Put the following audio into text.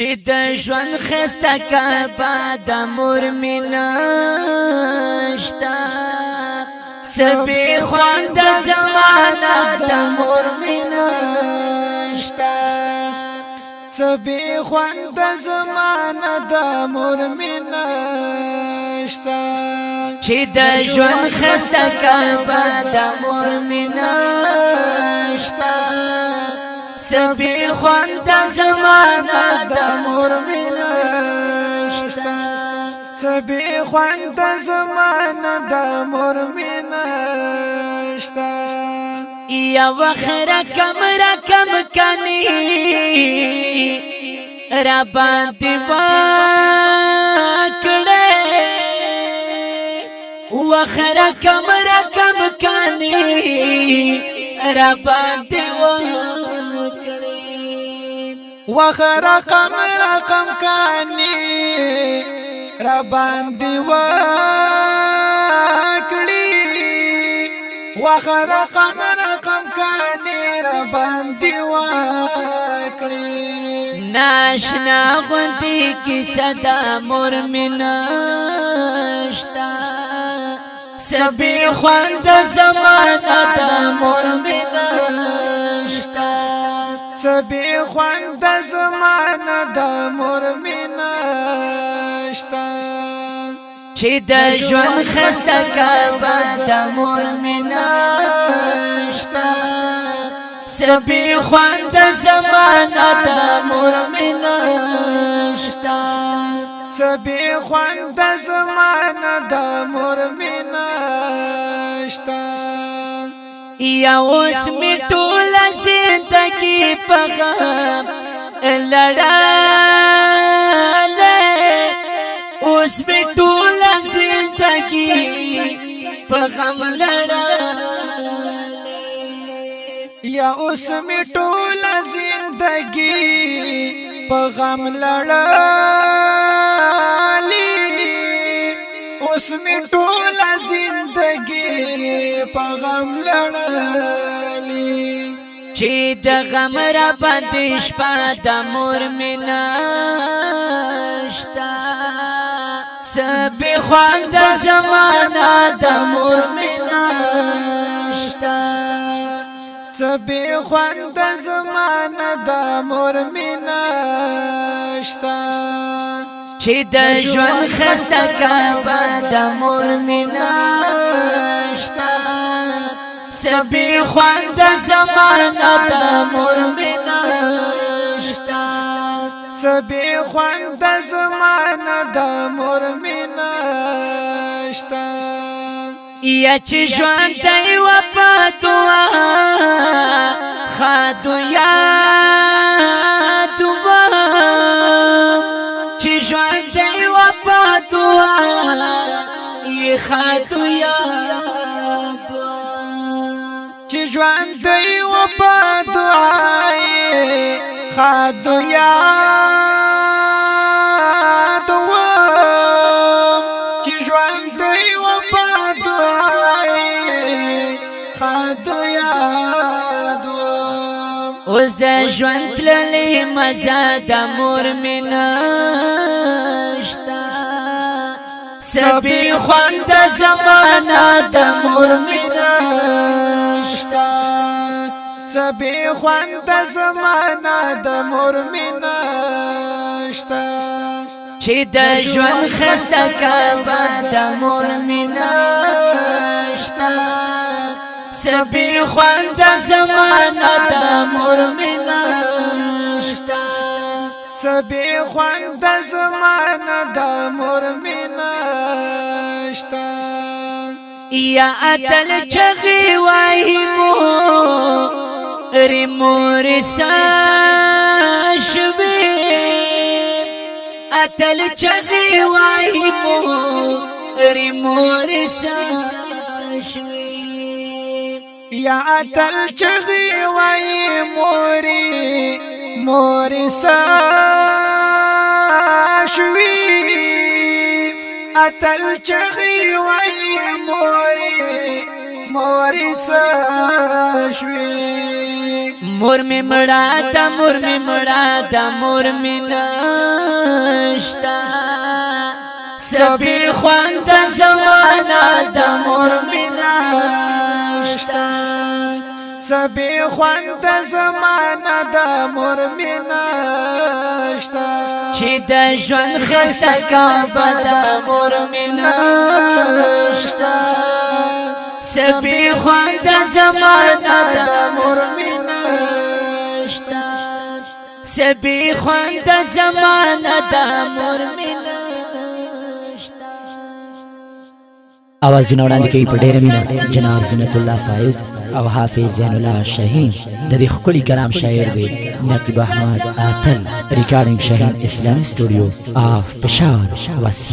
چې د ژوند خسته کعبه د مور مینا شتا سبي خوند زمانہ د مور مینا شتا سبي خوند زمانہ د مور مینا شتا چې د ژوند خسته کعبه د مور مینا شتا سبي خوند زمانہ د مور مینا شتا سبي خوند زمانہ د مور مینا شتا یا وخره کم کني را باندې وکړې وخره کم کني را باندې وکړې وخره رقم کانی را باندې وکړي وخره رقم کانی را باندې وکړي ناشنا غوندي کی صدا مور مینا شتا سبي خوند زمانہ د مور مینا شتا سبي خوند زمانہ د مور مینا شتا چې د ژوند خسته کعبه د مور مینا شتا سبي خوند زمانہ د مور مینا شتا سبي خوند زمانہ د مور مینا شتا یا اوس می ټول زندگی په غم لړاله اوس می ټول زندگی په غم لړاله یا اوس می ټول زندگی په غم لړالی اوس می ټول زندگی په غم لړالی چې د غم را باندې شپه د مور مینا شتا سبي خوند زمانہ د مور مینا شتا سبي خوند زمانہ د مور مینا شتا چې د ژوند خسته کعبه د مور مینا شتا سبي خوند زمانہ د مور مینا شتا سبي خوند زمانہ د مور مینا شتا یا چې ژوند دی و په دعا خادو یاد چې ژوند دی و په دعا یې خادو یاد چې ژوند دی و په دعا خادو یاد چې ژوند دی و په دعا خادو یاد اوس د ژوند تللې مزه د مور مینا شتا سبي خوند زمانہ د مور مینا شتا سبي خوند زمانہ د مور مینا شتا چې د ژوند خسته کعبه د مور مینا شتا سبي خوند زمانہ د مور مینا شتا سبي خوند زمانہ د مور مینا شتا یا اتل چغي وای مو مور ساشوي اتل چغي وای مو مور ساشوي یا اتل چغي وای مور ساشوي اتل چغي وای مور ساشوي مور می مړه دا مور می مړه دا مور می نشتا سبي خوند زمانہ دا مور می نشتا سبي خوند زمانہ دا مور می نشتا چې د ژوند خسته کعبه دا مور می نشتا سبي خوند زمانہ دا مور می نشتا سبي خوند زمانہ دا مور می نشتا आवाज़ وړاندې کوي په ډېره مینه جناب زینت الله فایز او حافظ زین الله شاهین د دې ښکلي کلام شاعر دی نقیب احمد آتل ریکارډینګ شاهین اسلامي سټوډیو آف پشاور وسلام